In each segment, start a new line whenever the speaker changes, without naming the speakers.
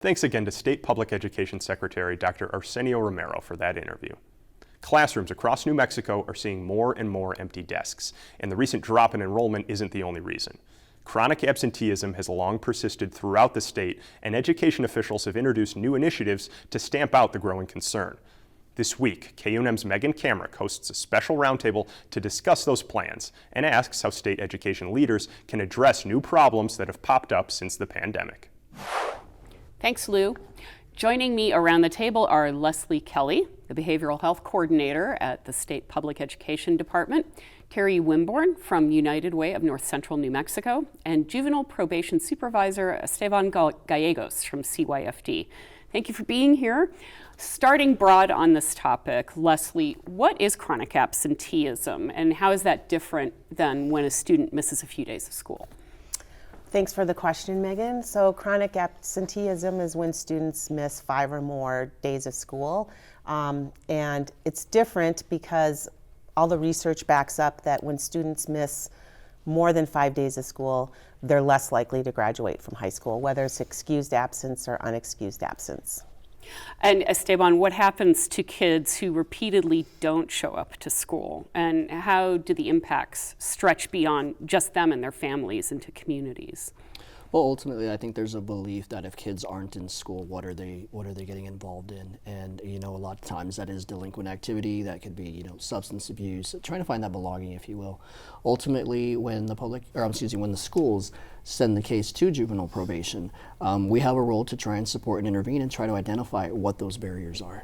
Thanks again to State Public Education Secretary Dr. Arsenio Romero for that interview. Classrooms across New Mexico are seeing more and more empty desks, and the recent drop in enrollment isn't the only reason. Chronic absenteeism has long persisted throughout the state, and education officials have introduced new initiatives to stamp out the growing concern. This week, KUNM's Megan Kamrick hosts a special roundtable to discuss those plans and asks how state education leaders can address new problems that have popped up since the pandemic.
Thanks, Lou. Joining me around the table are Leslie Kelly, the Behavioral Health Coordinator at the State Public Education Department, Terry Wimborne from United Way of North Central New Mexico, and Juvenile Probation Supervisor Esteban Gallegos from CYFD. Thank you for being here. Starting broad on this topic, Leslie, what is chronic absenteeism and how is that different than when a student misses a few days of school?
Thanks for the question, Megan. So chronic absenteeism is when students miss 5 or more days of school. And it's different because all the research backs up that when students miss more than 5 days of school, they're less likely to graduate from high school, whether it's excused absence or unexcused absence.
And Esteban, what happens to kids who repeatedly don't show up to school? And how do the impacts stretch beyond just them and their families into communities?
Well, ultimately, I think there's a belief that if kids aren't in school, what are they getting involved in? And a lot of times that is delinquent activity. That could be substance abuse, trying to find that belonging, if you will. Ultimately, when the schools send the case to juvenile probation, we have a role to try and support and intervene and try to identify what those barriers are.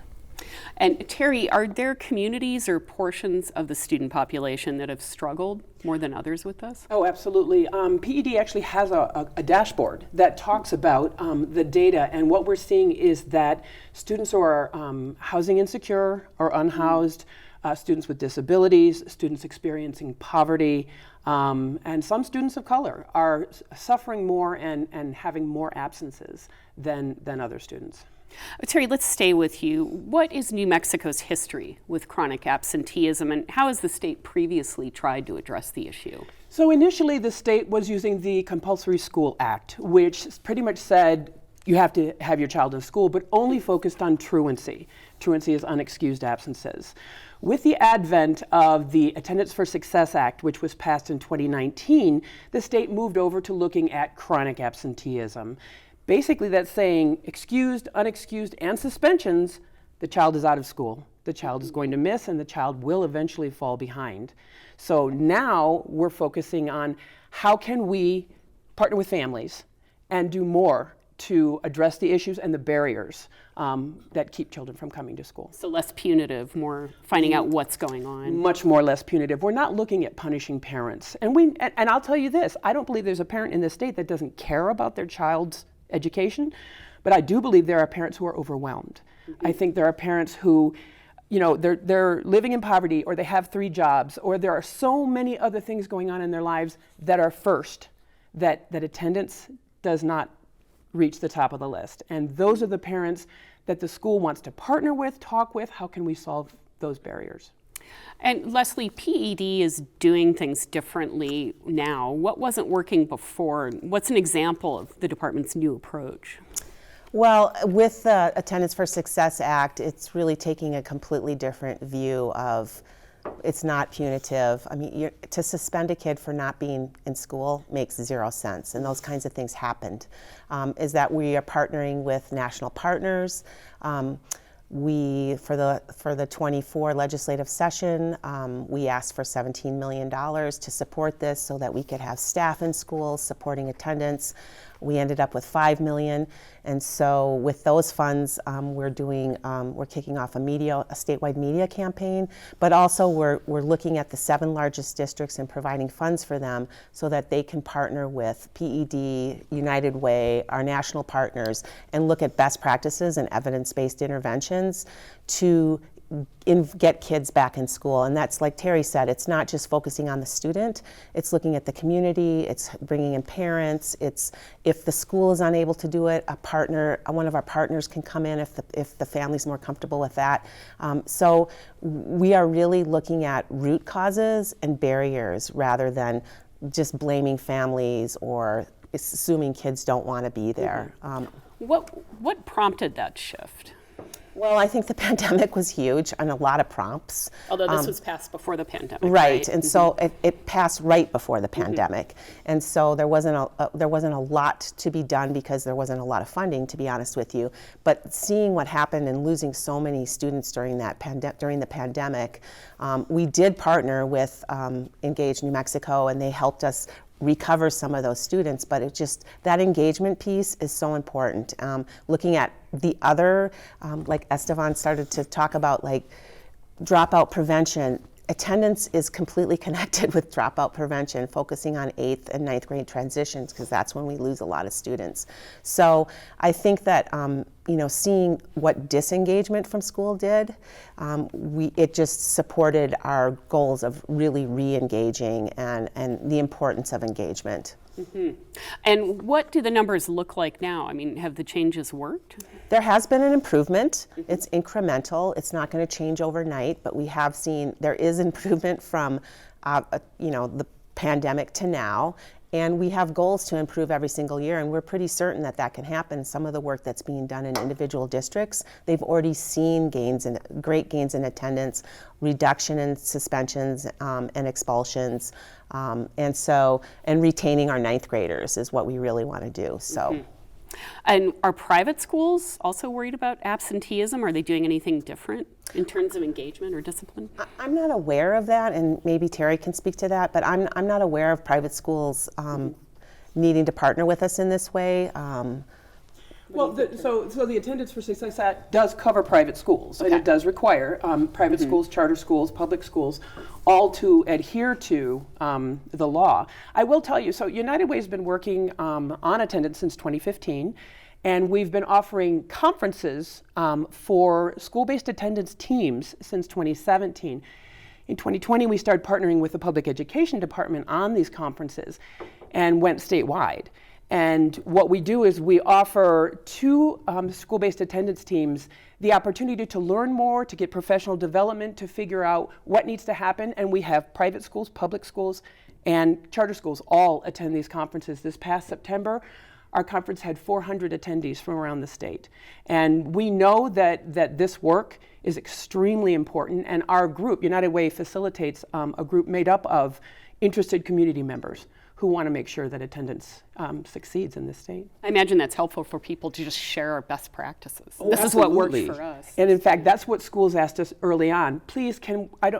And Terry, are there communities or portions of the student population that have struggled more than others with this?
Oh, absolutely. PED actually has a dashboard that talks about the data, and what we're seeing is that students who are housing insecure or unhoused, students with disabilities, students experiencing poverty, and some students of color are suffering more and having more absences than other students.
Terry, let's stay with you. What is New Mexico's history with chronic absenteeism, and how has the state previously tried to address the issue?
So initially the state was using the Compulsory School Act, which pretty much said you have to have your child in school, but only focused on truancy. Truancy is unexcused absences. With the advent of the Attendance for Success Act, which was passed in 2019, the state moved over to looking at chronic absenteeism. Basically, that's saying excused, unexcused, and suspensions, the child is out of school. The child is going to miss, and the child will eventually fall behind. So now we're focusing on how can we partner with families and do more to address the issues and the barriers that keep children from coming to school.
So less punitive, more finding out what's going on.
Much more less punitive. We're not looking at punishing parents. And I'll tell you this, I don't believe there's a parent in this state that doesn't care about their child's education, but I do believe there are parents who are overwhelmed. I think there are parents who, they're living in poverty, or they have 3 jobs, or there are so many other things going on in their lives that are first, that attendance does not reach the top of the list. And those are the parents that the school wants to partner with, talk with. How can we solve those barriers?
And Leslie, PED is doing things differently now. What wasn't working before? What's an example of the department's new approach?
Well, with the Attendance for Success Act, it's really taking a completely different view of, it's not punitive. I mean, to suspend a kid for not being in school makes 0 sense, and those kinds of things happened. Is that we are partnering with national partners. For the 24 legislative session, we asked for $17 million to support this so that we could have staff in schools supporting attendance. We ended up with $5 million, and so with those funds, we're kicking off a statewide media campaign, but also we're looking at the 7 largest districts and providing funds for them so that they can partner with PED, United Way, our national partners, and look at best practices and evidence-based interventions to get kids back in school. And that's, like Terry said, it's not just focusing on the student, it's looking at the community, it's bringing in parents, it's if the school is unable to do it, one of our partners can come in if the family's more comfortable with that. So we are really looking at root causes and barriers rather than just blaming families or assuming kids don't want to be there.
What prompted that shift?
Well, I think the pandemic was huge and a lot of prompts.
Although this was passed before the pandemic,
Right, and so it passed right before the pandemic, and so there wasn't a lot to be done because there wasn't a lot of funding, to be honest with you. But seeing what happened and losing so many students during the pandemic, we did partner with Engage New Mexico, and they helped us recover some of those students, but it just, that engagement piece is so important. Looking at the other, like Esteban started to talk about, like dropout prevention. Attendance is completely connected with dropout prevention, focusing on 8th and 9th grade transitions, because that's when we lose a lot of students. So I think that seeing what disengagement from school did, it just supported our goals of really re-engaging and the importance of engagement.
And what do the numbers look like now? I mean, have the changes worked?
There has been an improvement. It's incremental. It's not going to change overnight, but we have seen there is improvement from, the pandemic to now. And we have goals to improve every single year, and we're pretty certain that that can happen. Some of the work that's being done in individual districts, they've already seen great gains in attendance, reduction in suspensions and expulsions, and retaining our 9th graders is what we really want to do. So.
And are private schools also worried about absenteeism? Are they doing anything different in terms of engagement or discipline?
I'm not aware of that, and maybe Terry can speak to that, but I'm not aware of private schools needing to partner with us in this way.
Well, so the Attendance for Success Act does cover private schools, and it does require private schools, charter schools, public schools, all to adhere to the law. I will tell you, so United Way has been working on attendance since 2015, and we've been offering conferences for school-based attendance teams since 2017. In 2020, we started partnering with the Public Education Department on these conferences and went statewide. And what we do is we offer to school-based attendance teams the opportunity to learn more, to get professional development, to figure out what needs to happen. And we have private schools, public schools, and charter schools all attend these conferences. This past September, our conference had 400 attendees from around the state. And we know that this work is extremely important. And our group, United Way, facilitates a group made up of interested community members who want to make sure that attendance succeeds in this state.
I imagine that's helpful for people to just share our best practices.
Oh,
this is what worked
absolutely.
for us.
And in fact, that's what schools asked us early on. Please, I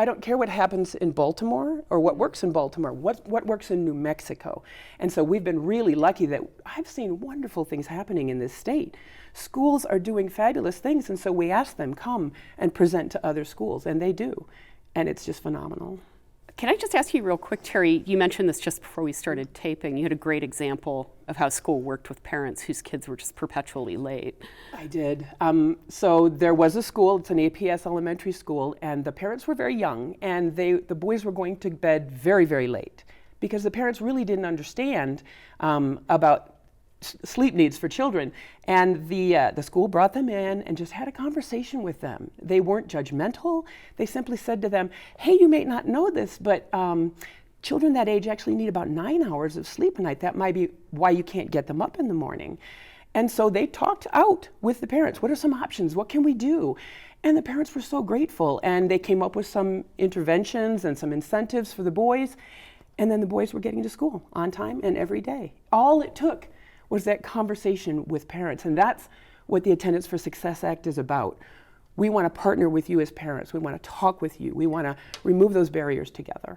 don't care what happens in Baltimore or what works in Baltimore, what works in New Mexico. And so we've been really lucky that I've seen wonderful things happening in this state. Schools are doing fabulous things, and so we ask them, come and present to other schools, and they do. And it's just phenomenal.
Can I just ask you real quick, Terry, you mentioned this just before we started taping. You had a great example of how school worked with parents whose kids were just perpetually late.
I did. So there was a school, it's an APS elementary school, and the parents were very young, and the boys were going to bed very, very late because the parents really didn't understand about sleep needs for children. And the school brought them in and just had a conversation with them. They weren't judgmental. They simply said to them, hey, you may not know this, but children that age actually need about 9 hours of sleep a night. That might be why you can't get them up in the morning. And so they talked out with the parents. What are some options? What can we do? And the parents were so grateful. And they came up with some interventions and some incentives for the boys. And then the boys were getting to school on time and every day. All it took was that conversation with parents. And that's what the Attendance for Success Act is about. We want to partner with you as parents. We want to talk with you. We want to remove those barriers together.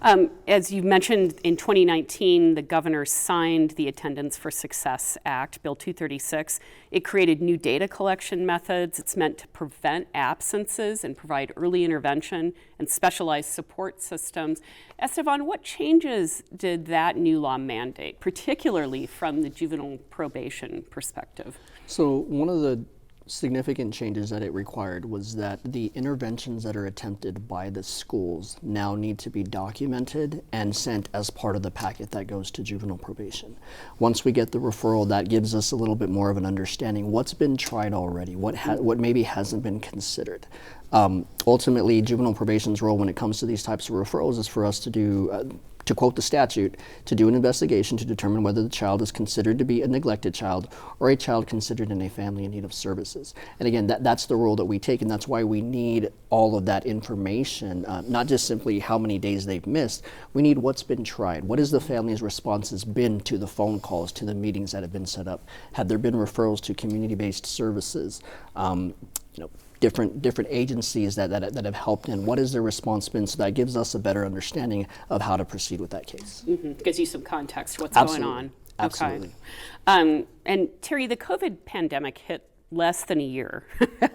As you mentioned, in 2019, the governor signed the Attendance for Success Act, Bill 236. It created new data collection methods. It's meant to prevent absences and provide early intervention and specialized support systems. Esteban, what changes did that new law mandate, particularly from the juvenile probation perspective?
So one of the significant changes that it required was that the interventions that are attempted by the schools now need to be documented and sent as part of the packet that goes to juvenile probation. Once we get the referral, that gives us a little bit more of an understanding what's been tried already, what maybe hasn't been considered. Ultimately, juvenile probation's role when it comes to these types of referrals is for us to do to quote the statute, to do an investigation to determine whether the child is considered to be a neglected child or a child considered in a family in need of services. And again, that's the role that we take, and that's why we need all of that information, not just simply how many days they've missed. We need what's been tried. What has the family's responses been to the phone calls, to the meetings that have been set up? Have there been referrals to community-based services? Different agencies that have helped in. What has their response been? So that gives us a better understanding of how to proceed with that case.
Gives you some context to what's
Absolutely.
going on.
Absolutely.
Okay. And Terry, the COVID pandemic hit less than a year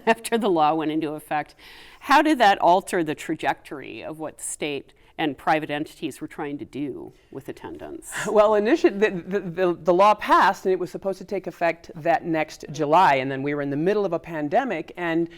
after the law went into effect. How did that alter the trajectory of what the state and private entities were trying to do with attendance?
Well, initially, the law passed, and it was supposed to take effect that next July, and then we were in the middle of a pandemic, and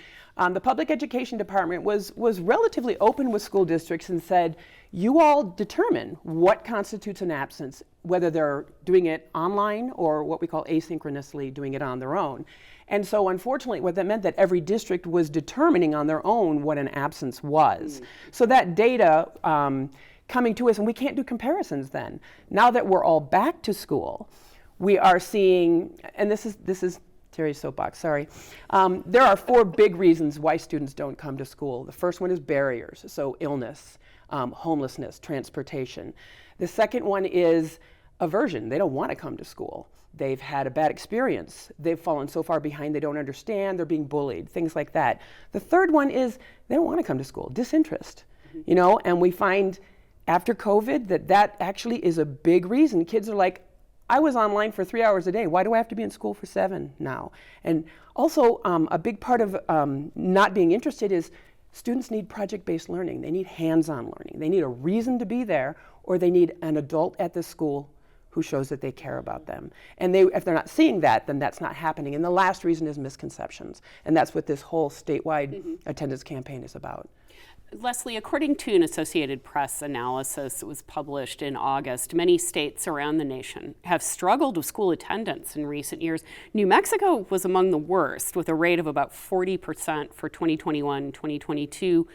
the Public Education Department was relatively open with school districts and said, you all determine what constitutes an absence, whether they're doing it online or what we call asynchronously doing it on their own. And so unfortunately, what that meant that every district was determining on their own what an absence was. So that data coming to us, and we can't do comparisons then. Now that we're all back to school, we are seeing, and this is Terry's soapbox, sorry. There are 4 big reasons why students don't come to school. The first one is barriers, so illness, homelessness, transportation. The second one is aversion. They don't want to come to school. They've had a bad experience. They've fallen so far behind they don't understand. They're being bullied, things like that. The third one is they don't want to come to school, disinterest. And we find after COVID that actually is a big reason. Kids are like, I was online for 3 hours a day. Why do I have to be in school for 7 now? And also a big part of not being interested is students need project-based learning. They need hands-on learning. They need a reason to be there, or they need an adult at the school who shows that they care about them. And if they're not seeing that, then that's not happening. And the last reason is misconceptions. And that's what this whole statewide attendance campaign is about.
Leslie, according to an Associated Press analysis that was published in August, many states around the nation have struggled with school attendance in recent years. New Mexico was among the worst, with a rate of about 40% for 2021-2022.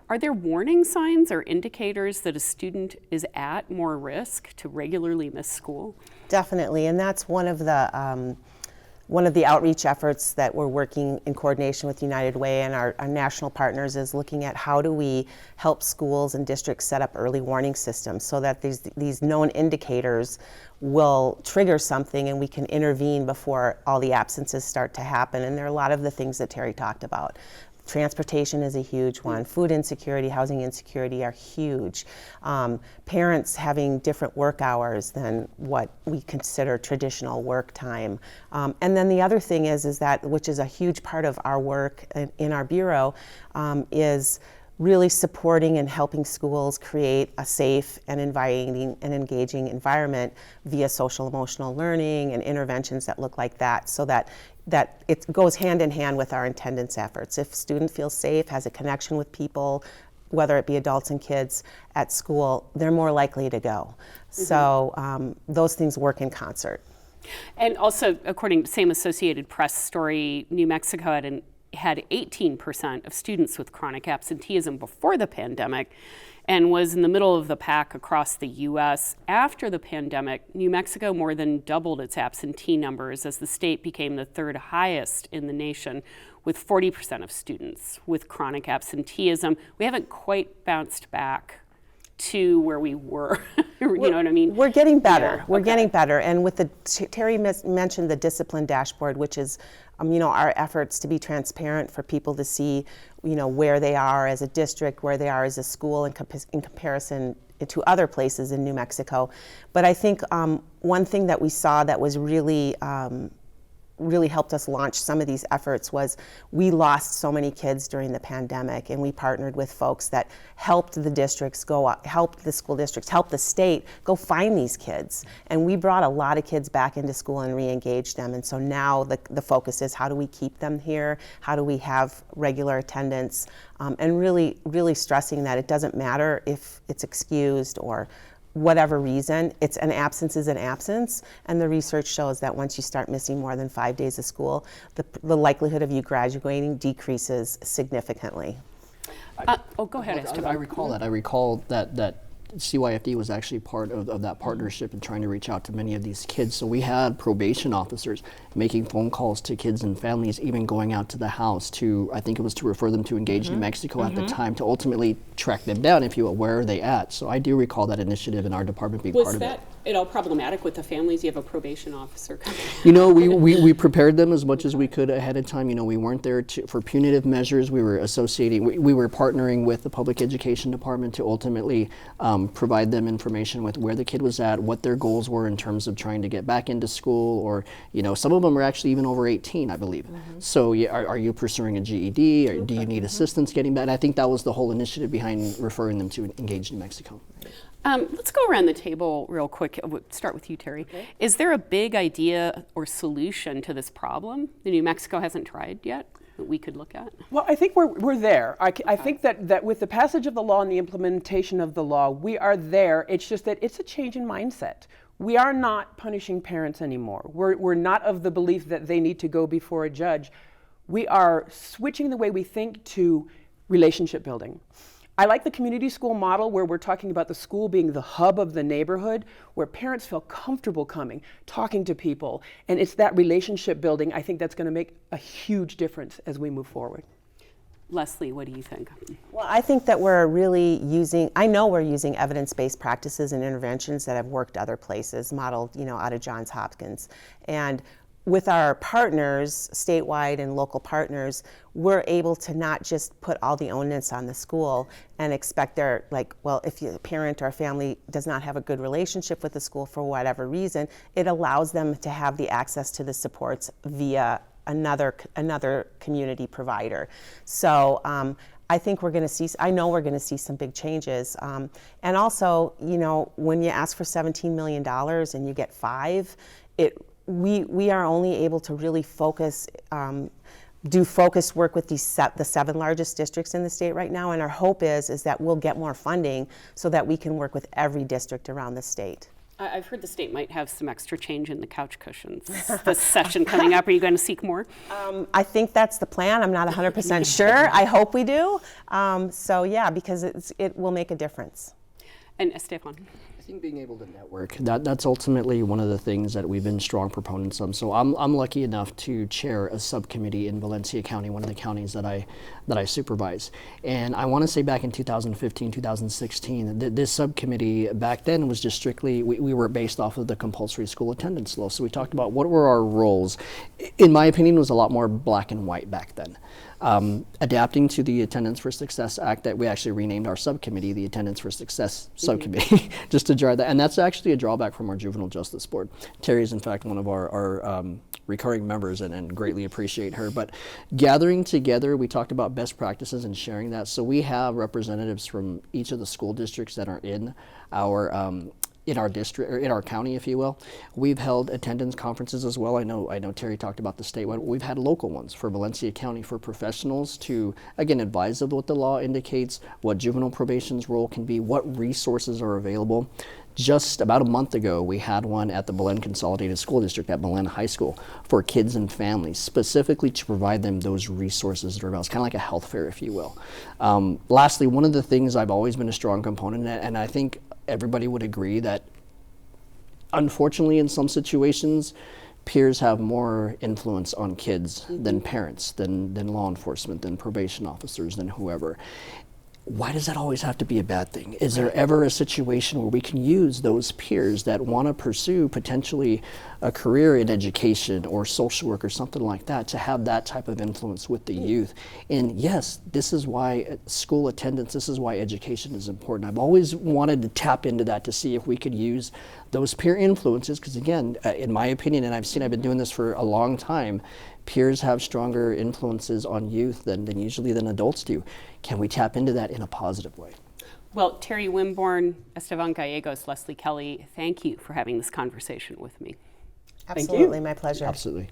Are there warning signs or indicators that a student is at more risk to regularly miss school?
Definitely, and that's one of the outreach efforts that we're working in coordination with United Way and our national partners is looking at how do we help schools and districts set up early warning systems so that these known indicators will trigger something and we can intervene before all the absences start to happen. And there are a lot of the things that Terry talked about. Transportation is a huge one. Food insecurity, housing insecurity are huge. Parents having different work hours than what we consider traditional work time. And then the other thing is that, which is a huge part of our work in our bureau, is really supporting and helping schools create a safe and inviting and engaging environment via social emotional learning and interventions that look like that, so that it goes hand in hand with our attendance efforts. If student feels safe, has a connection with people, whether it be adults and kids at school, they're more likely to go. So those things work in concert.
And also, according to the same Associated Press story, New Mexico had 18% of students with chronic absenteeism before the pandemic and was in the middle of the pack across the U.S. After the pandemic, New Mexico more than doubled its absentee numbers as the state became the 3rd highest in the nation, with 40% of students with chronic absenteeism. We haven't quite bounced back to where we were. You know what I mean?
We're getting better.
Yeah,
We're
okay.
getting better. And with Terry mentioned the discipline dashboard, which is our efforts to be transparent for people to see where they are as a district, where they are as a school in comparison to other places in New Mexico. But I think one thing that we saw that was really helped us launch some of these efforts was we lost so many kids during the pandemic, and we partnered with folks that helped the districts helped the school districts, helped the state go find these kids. And we brought a lot of kids back into school and re-engaged them. And so now the focus is how do we keep them here? How do we have regular attendance? And really, really stressing that it doesn't matter if it's excused or whatever reason, it's an absence is an absence, and the research shows that once you start missing more than 5 days of school, the likelihood of you graduating decreases significantly.
Go ahead, Esteban.
I recall that CYFD was actually part of that partnership and trying to reach out to many of these kids. So we had probation officers making phone calls to kids and families, even going out to the house to, I think it was to refer them to Engage New Mexico at the time, to ultimately track them down, if you will, where are they at. So I do recall that initiative in our department being part
Was
of
that
it.
at all problematic with the families? You have a probation officer coming.
You know, we prepared them as much as we could ahead of time. You know, we weren't there for punitive measures. We were we were partnering with the public education department to ultimately provide them information with where the kid was at, what their goals were in terms of trying to get back into school, or, you know, some of them are actually even over 18, I believe. So yeah, are you pursuing a GED, or do you need assistance getting back? And I think that was the whole initiative behind referring them to Engage New Mexico.
Let's go around the table real quick. We'll start with you, Terry. Okay. Is there a big idea or solution to this problem that New Mexico hasn't tried yet that we could look at?
Well, I think we're there. I think that with the passage of the law and the implementation of the law, we are there. It's just that it's a change in mindset. We are not punishing parents anymore. We're not of the belief that they need to go before a judge. We are switching the way we think to relationship building. I like the community school model where we're talking about the school being the hub of the neighborhood, where parents feel comfortable coming, talking to people, and it's that relationship building. I think that's going to make a huge difference as we move forward.
Leslie, what do you think?
Well, I think that we're really I know we're using evidence-based practices and interventions that have worked other places, modeled, you know, out of Johns Hopkins. And with our partners, statewide and local partners, we're able to not just put all the onus on the school and expect they're like, well, if a parent or family does not have a good relationship with the school for whatever reason, it allows them to have the access to the supports via another community provider. So I think I know we're going to see some big changes. And also, you know, when you ask for $17 million and you get 5, we are only able to really focus, do focused work with the 7 largest districts in the state right now, and our hope is that we'll get more funding so that we can work with every district around the state.
I've heard the state might have some extra change in the couch cushions this session coming up. Are you going to seek more?
I think that's the plan. I'm not 100% sure. I hope we do. So yeah, because it will make a difference.
And Stefan?
I think being able to network, that's ultimately one of the things that we've been strong proponents of. So I'm lucky enough to chair a subcommittee in Valencia County, one of the counties that I supervise. And I want to say back in 2015, 2016, this subcommittee back then was just strictly, we were based off of the compulsory school attendance law. So we talked about what were our roles. In my opinion, it was a lot more black and white back then. Adapting to the Attendance for Success Act that we actually renamed our subcommittee the Attendance for Success Subcommittee, just to drive that. And that's actually a drawback from our Juvenile Justice Board. Terry is in fact one of our recurring members and greatly appreciate her. But gathering together, we talked about best practices and sharing that. So we have representatives from each of the school districts that are in our district, or in our county, if you will. We've held attendance conferences as well. I know Terry talked about the statewide. We've had local ones for Valencia County for professionals to, again, advise of what the law indicates, what juvenile probation's role can be, what resources are available. Just about a month ago, we had one at the Belen Consolidated School District at Belen High School for kids and families, specifically to provide them those resources that are available. It's kind of like a health fair, if you will. Lastly, one of the things I've always been a strong component in, and I think everybody would agree that unfortunately in some situations peers have more influence on kids than parents, than law enforcement, than probation officers, than whoever. Why does that always have to be a bad thing? Is there ever a situation where we can use those peers that want to pursue potentially a career in education or social work or something like that to have that type of influence with the youth? And yes, this is why school attendance, this is why education is important. I've always wanted to tap into that to see if we could use those peer influences, because again, in my opinion, and I've been doing this for a long time, peers have stronger influences on youth than usually than adults do. Can we tap into that in a positive way?
Well, Terry Wimborne, Esteban Gallegos, Leslie Kelly, thank you for having this conversation with me.
Absolutely, my pleasure.
Absolutely.